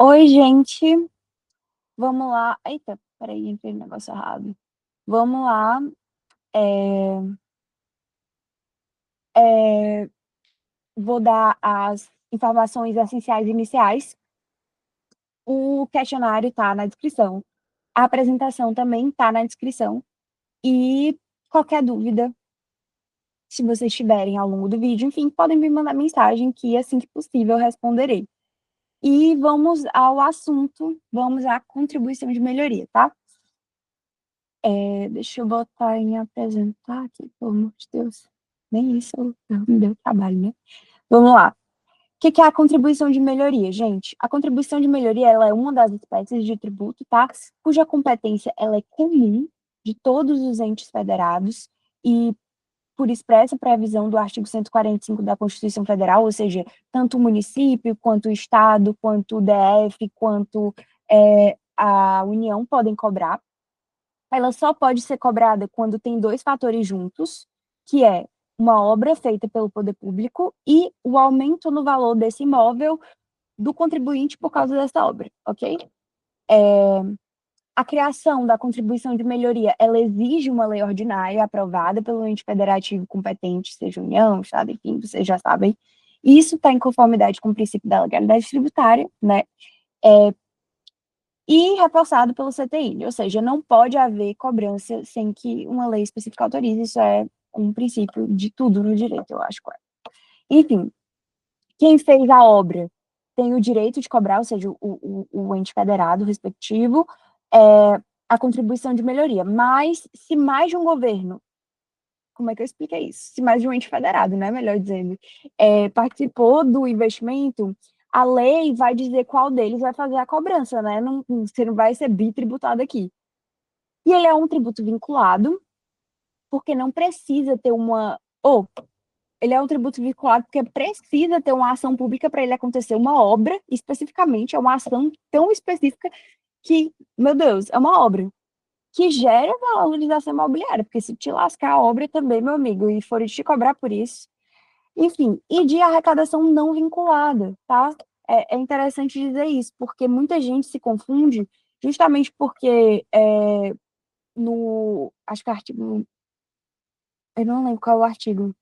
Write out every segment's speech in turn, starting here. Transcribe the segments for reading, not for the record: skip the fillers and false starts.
Oi, gente. Vamos lá. Eita, peraí, entrei no negócio errado. Vamos lá. é, é, Vou dar as informações essenciais iniciais. O questionário está na descrição. A apresentação também está na descrição. E qualquer dúvida, se vocês tiverem ao longo do vídeo, enfim, podem me mandar mensagem que assim que possível eu responderei. E vamos ao assunto, vamos à contribuição de melhoria, tá? Deixa eu botar em apresentar aqui, pelo amor de Deus. Nem isso me deu trabalho, né? Vamos lá. O que é a contribuição de melhoria, gente? A contribuição de melhoria ela é uma das espécies de tributo, tá? Cuja competência ela é comum de todos os entes federados e por expressa previsão do artigo 145 da Constituição Federal, ou seja, tanto o município, quanto o Estado, quanto o DF, quanto a União podem cobrar. Ela só pode ser cobrada quando tem dois fatores juntos, que é uma obra feita pelo poder público e o aumento no valor desse imóvel do contribuinte por causa dessa obra, ok? A criação da contribuição de melhoria, ela exige uma lei ordinária aprovada pelo ente federativo competente, seja União, Estado, enfim, vocês já sabem. Isso está em conformidade com o princípio da legalidade tributária, né? E reforçado pelo CTN, ou seja, não pode haver cobrança sem que uma lei específica autorize, isso é um princípio de tudo no direito, eu acho. Enfim, quem fez a obra tem o direito de cobrar, ou seja, o ente federado respectivo, a contribuição de melhoria, mas se mais de um governo, como é que eu explico isso? Se mais de um ente federado, né, melhor dizendo, participou do investimento, a lei vai dizer qual deles vai fazer a cobrança, né? Não, você não vai ser bitributado aqui. E ele é um tributo vinculado, porque não precisa ter uma. Ou, ele é um tributo vinculado porque precisa ter uma ação pública para ele acontecer. Uma obra, especificamente, é uma ação tão específica que, meu Deus, é uma obra que gera valorização imobiliária, porque se te lascar a obra também, meu amigo, e for te cobrar por isso. Enfim, e de arrecadação não vinculada, tá? É interessante dizer isso, porque muita gente se confunde, justamente porque acho que é artigo, eu não lembro qual é o artigo,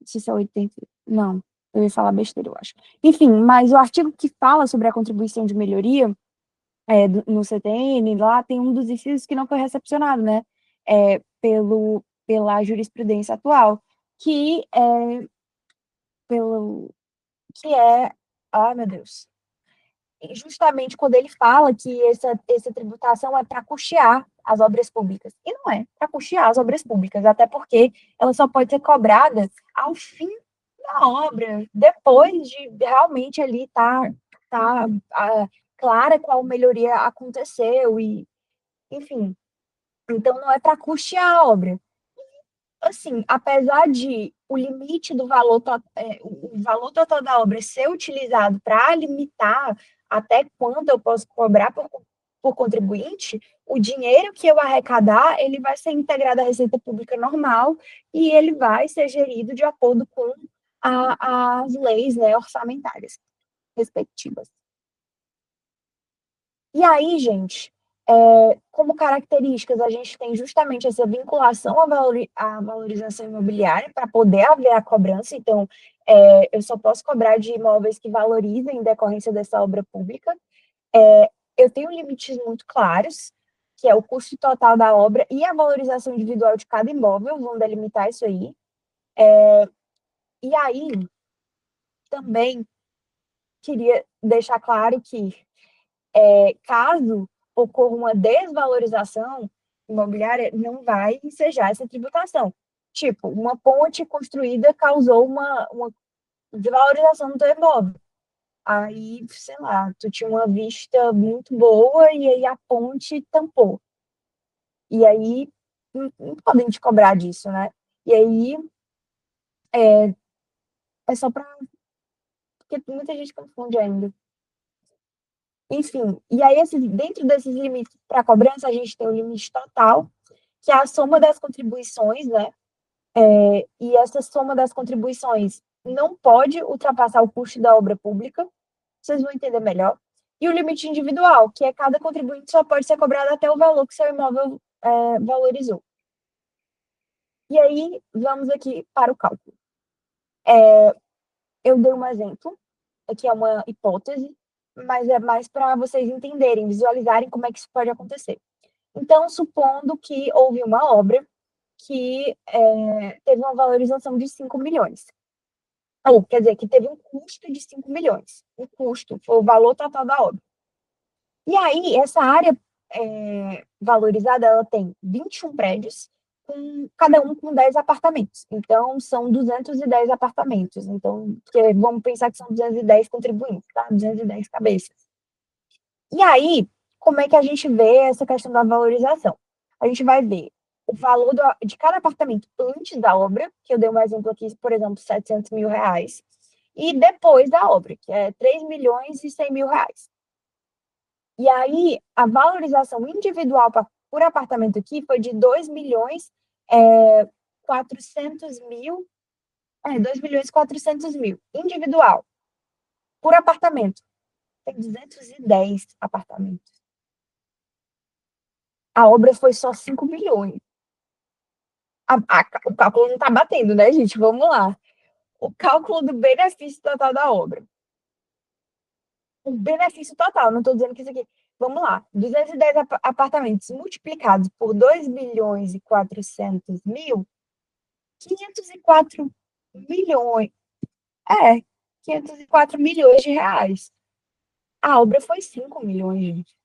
se são 80, não, eu ia falar besteira, eu acho. Enfim, mas o artigo que fala sobre a contribuição de melhoria no CTN, lá tem um dos incisos que não foi recepcionado, né, pela jurisprudência atual, que é pelo, que é, ai meu Deus, justamente quando ele fala que essa tributação é para custear as obras públicas. E não é para custear as obras públicas, até porque ela só pode ser cobrada ao fim da obra, depois de realmente ali tá clara qual melhoria aconteceu, e, enfim. Então, não é para custear a obra. Assim, apesar de o limite do valor, o valor total da obra ser utilizado para limitar até quanto eu posso cobrar por contribuinte, o dinheiro que eu arrecadar, ele vai ser integrado à receita pública normal e ele vai ser gerido de acordo com as leis, né, orçamentárias respectivas. E aí, gente, como características, a gente tem justamente essa vinculação à valorização imobiliária para poder haver a cobrança. Então, eu só posso cobrar de imóveis que valorizem em decorrência dessa obra pública. Eu tenho limites muito claros, que é o custo total da obra e a valorização individual de cada imóvel, vão delimitar isso aí. E aí, também queria deixar claro que caso ocorra uma desvalorização imobiliária, não vai ensejar essa tributação. Tipo, uma ponte construída causou uma desvalorização do teu imóvel. Aí, sei lá, tu tinha uma vista muito boa e aí a ponte tampou. E aí, não podem te cobrar disso, né? E aí, é só para... Porque muita gente confunde ainda. Enfim, e aí, dentro desses limites para cobrança, a gente tem o limite total, que é a soma das contribuições, né? E essa soma das contribuições não pode ultrapassar o custo da obra pública. Vocês vão entender melhor. E o limite individual, que é cada contribuinte só pode ser cobrado até o valor que seu imóvel valorizou. E aí, vamos aqui para o cálculo. Eu dei um exemplo, aqui é uma hipótese, mas é mais para vocês entenderem, visualizarem como é que isso pode acontecer. Então, supondo que houve uma obra que teve uma valorização de 5 milhões. Ou, quer dizer, que teve um custo de 5 milhões. O custo foi o valor total da obra. E aí, essa área valorizada, ela tem 21 prédios, cada um com 10 apartamentos. Então, são 210 apartamentos. Então, vamos pensar que são 210 contribuintes, tá? 210 cabeças. E aí, como é que a gente vê essa questão da valorização? A gente vai ver o valor de cada apartamento antes da obra, que eu dei um exemplo aqui, por exemplo, 700 mil reais, e depois da obra, que é 3 milhões e 100 mil reais. E aí, a valorização individual por apartamento aqui foi de 2 milhões 400 mil, 2 milhões e 400 mil, individual, por apartamento. Tem 210 apartamentos. A obra foi só 5 milhões. O cálculo não está batendo, né, gente? Vamos lá. O cálculo do benefício total da obra. O benefício total, não estou dizendo que isso aqui. Vamos lá. 210 apartamentos multiplicados por 2 milhões e 400 mil, 504 milhões. 504 milhões de reais. A obra foi 5 milhões, gente.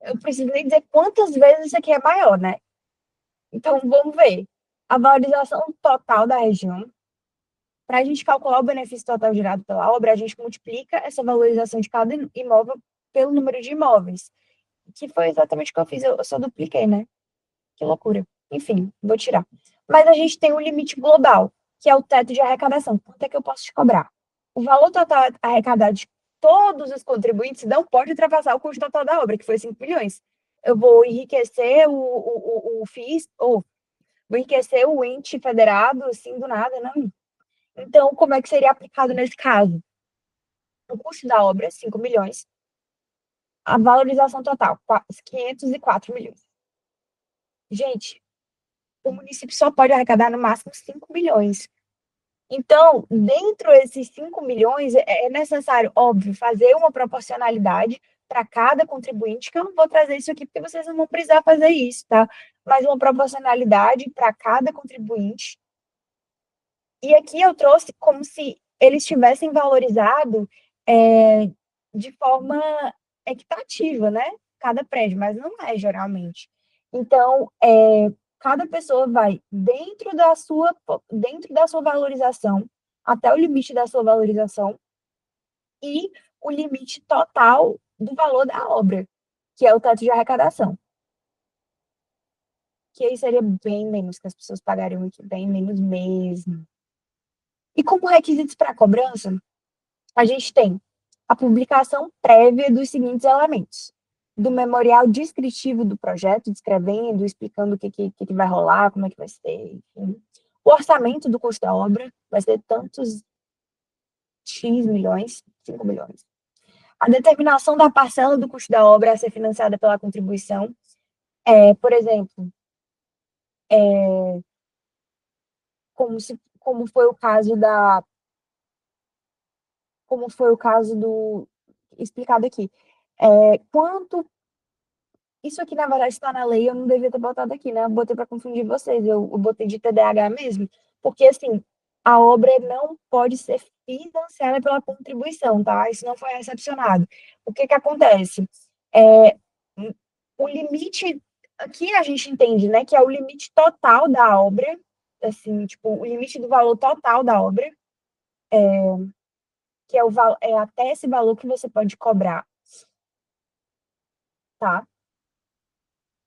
Eu preciso nem dizer quantas vezes isso aqui é maior, né? Então, vamos ver. A valorização total da região. Para a gente calcular o benefício total gerado pela obra, a gente multiplica essa valorização de cada imóvel pelo número de imóveis, que foi exatamente o que eu fiz, eu só dupliquei, né? Que loucura. Enfim, vou tirar. Mas a gente tem um limite global, que é o teto de arrecadação. Quanto é que eu posso te cobrar? O valor total arrecadado de todos os contribuintes não pode ultrapassar o custo total da obra, que foi 5 milhões. Eu vou enriquecer o FIS, ou vou enriquecer o ente federado, assim, do nada, não. Então, como é que seria aplicado nesse caso? O custo da obra, 5 milhões. A valorização total, 504 milhões. Gente, o município só pode arrecadar no máximo 5 milhões. Então, dentro desses 5 milhões, é necessário, óbvio, fazer uma proporcionalidade para cada contribuinte, que eu não vou trazer isso aqui porque vocês não vão precisar fazer isso, tá? Mas uma proporcionalidade para cada contribuinte. E aqui eu trouxe como se eles tivessem valorizado de forma equitativa, né? Cada prédio, mas não é geralmente. Então, cada pessoa vai dentro da sua valorização, até o limite da sua valorização, e o limite total do valor da obra, que é o teto de arrecadação. Que aí seria bem menos que as pessoas pagariam aqui, bem menos mesmo. E como requisitos para cobrança, a gente tem a publicação prévia dos seguintes elementos: do memorial descritivo do projeto, descrevendo, explicando o que vai rolar, como é que vai ser, enfim. O orçamento do custo da obra vai ser tantos X milhões, 5 milhões. A determinação da parcela do custo da obra a ser financiada pela contribuição, por exemplo, como foi o caso do explicado aqui. Quanto Isso aqui, na verdade, está na lei, eu não devia ter botado aqui, né? Eu botei para confundir vocês, eu botei de TDAH mesmo, porque, assim, a obra não pode ser financiada pela contribuição, tá? Isso não foi recepcionado. O que que acontece? É, o limite, aqui a gente entende, né, que é o limite total da obra, assim, tipo, o limite do valor total da obra, que é até esse valor que você pode cobrar, tá?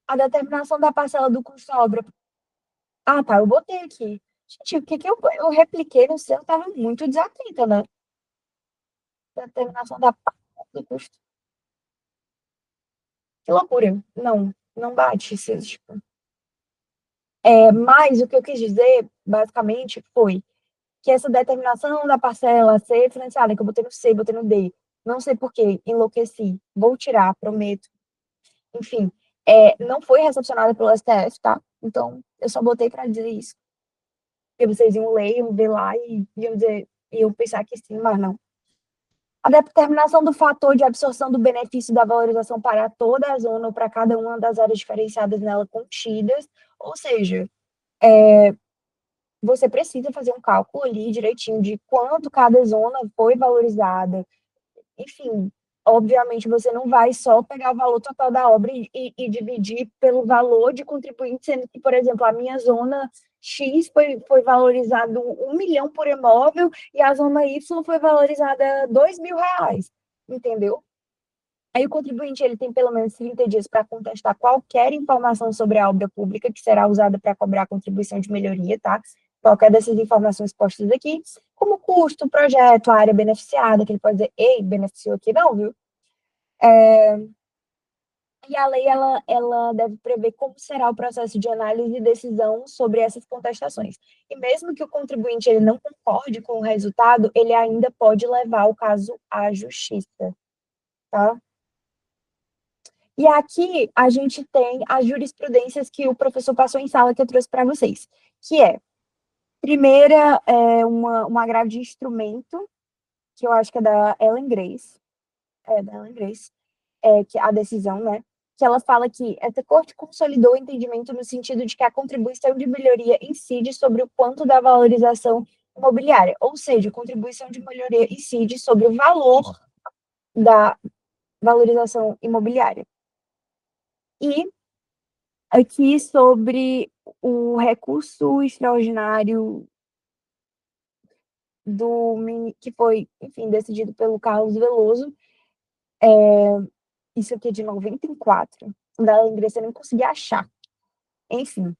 A determinação da parcela do custo da obra. Ah, tá, eu botei aqui. Gente, o que que eu repliquei no seu estava muito desatenta, né? Determinação da parcela do custo. Que loucura. Não, não bate isso, tipo. Mas o que eu quis dizer, basicamente, foi que essa determinação da parcela ser financiada, que eu botei no C, botei no D, não sei por quê, enlouqueci, vou tirar, prometo. Enfim, não foi recepcionada pelo STF, tá? Então, eu só botei para dizer isso. Porque vocês iam ler, iam ver lá e iam pensar que sim, mas não. A determinação do fator de absorção do benefício da valorização para toda a zona ou para cada uma das áreas diferenciadas nela contidas, ou seja, você precisa fazer um cálculo ali direitinho de quanto cada zona foi valorizada. Enfim, obviamente você não vai só pegar o valor total da obra e dividir pelo valor de contribuinte, sendo que, por exemplo, a minha zona X foi valorizado 1 milhão por imóvel e a zona Y foi valorizada R$ 2.000, entendeu? Aí o contribuinte ele tem pelo menos 30 dias para contestar qualquer informação sobre a obra pública que será usada para cobrar a contribuição de melhoria, tá? Qualquer dessas informações postas aqui, como custo, projeto, área beneficiada, que ele pode dizer, ei, beneficiou aqui não, viu? E a lei, ela deve prever como será o processo de análise e decisão sobre essas contestações. E mesmo que o contribuinte ele não concorde com o resultado, ele ainda pode levar o caso à justiça, tá? E aqui a gente tem as jurisprudências que o professor passou em sala que eu trouxe para vocês, que é, primeira, uma agravo de instrumento, que eu acho que é da Ellen Grace, que é a decisão, né? Que ela fala que essa corte consolidou o entendimento no sentido de que a contribuição de melhoria incide sobre o quanto da valorização imobiliária, ou seja, a contribuição de melhoria incide sobre o valor da valorização imobiliária. E aqui sobre o recurso extraordinário que foi, enfim, decidido pelo Carlos Veloso, isso aqui é de 94, da Ingressa eu nem consegui achar. Enfim,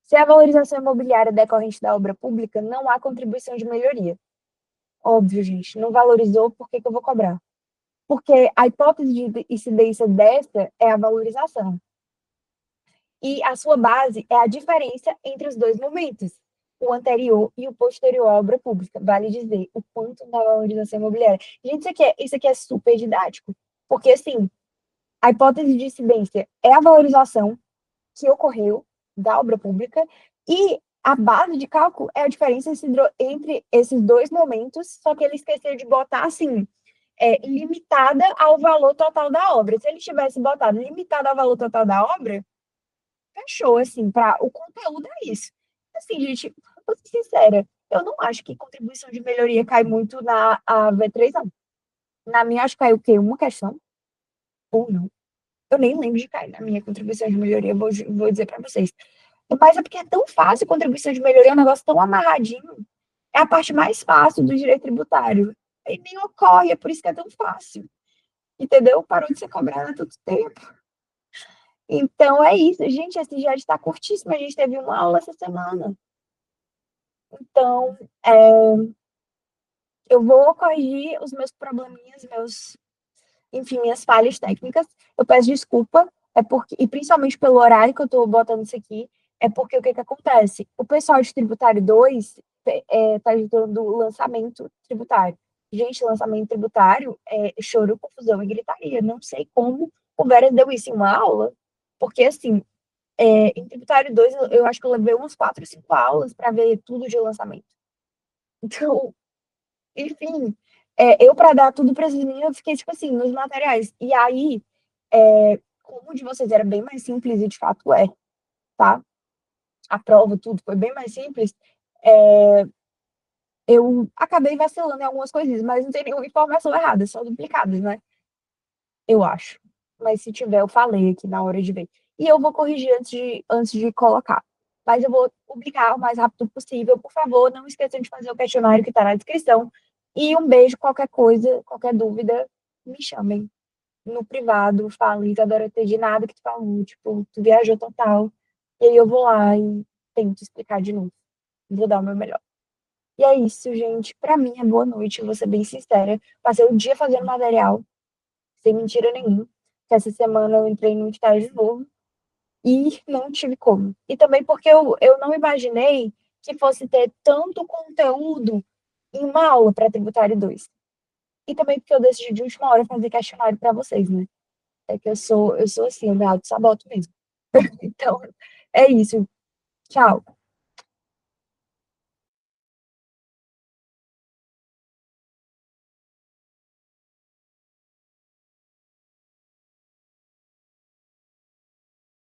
se a valorização imobiliária decorrente da obra pública, não há contribuição de melhoria. Óbvio, gente, não valorizou, por que eu vou cobrar? Porque a hipótese de incidência dessa é a valorização. E a sua base é a diferença entre os dois momentos, o anterior e o posterior à obra pública. Vale dizer, o quanto da valorização imobiliária. Gente, isso aqui é super didático. Porque, assim, a hipótese de incidência é a valorização que ocorreu da obra pública e a base de cálculo é a diferença entre esses dois momentos, só que ele esqueceu de botar, assim, limitada ao valor total da obra. Se ele tivesse botado limitada ao valor total da obra, fechou, assim, para o conteúdo é isso. Assim, gente, vou ser sincera, eu não acho que contribuição de melhoria cai muito na V3, não. Na minha, acho que caiu o quê? Uma questão? Ou não? Eu nem lembro de cair na minha contribuição de melhoria, vou dizer para vocês. Mas é porque é tão fácil contribuição de melhoria, é um negócio tão amarradinho. É a parte mais fácil do direito tributário. E nem ocorre, é por isso que é tão fácil. Entendeu? Parou de ser cobrado há tanto tempo. Então é isso. Gente, esse já está curtíssimo. A gente teve uma aula essa semana. Então, eu vou corrigir os meus probleminhas, enfim, minhas falhas técnicas. Eu peço desculpa, e principalmente pelo horário que eu estou botando isso aqui, é porque o que acontece? O pessoal de Tributário 2 está ajudando o lançamento tributário. Gente, lançamento tributário é choro, confusão e gritaria. Não sei como o Vera deu isso em uma aula, porque assim, em Tributário 2 eu acho que eu levei umas 4 ou 5 aulas para ver tudo de lançamento. Então, enfim, eu para dar tudo para esses meninos, eu fiquei, tipo assim, nos materiais. E aí, como o de vocês era bem mais simples, e de fato tá? A prova, tudo, foi bem mais simples. Eu acabei vacilando em algumas coisinhas, mas não tem nenhuma informação errada, só duplicadas, né? Eu acho. Mas se tiver, eu falei aqui na hora de ver. E eu vou corrigir antes de colocar. Mas eu vou publicar o mais rápido possível. Por favor, não esqueçam de fazer o questionário que está na descrição. E um beijo, qualquer coisa, qualquer dúvida, me chamem no privado, falem, Isadora, entendi nada que tu falou, tipo, tu viajou total. E aí eu vou lá e tento explicar de novo. Vou dar o meu melhor. E é isso, gente. Pra mim é boa noite, eu vou ser bem sincera. Passei o dia fazendo material, sem mentira nenhuma. Que essa semana eu entrei no estágio novo e não tive como. E também porque eu não imaginei que fosse ter tanto conteúdo em uma aula para Tributário 2. E também porque eu decidi de última hora fazer questionário para vocês, né? É que eu sou assim, eu me auto-saboto mesmo. Então, é isso. Tchau.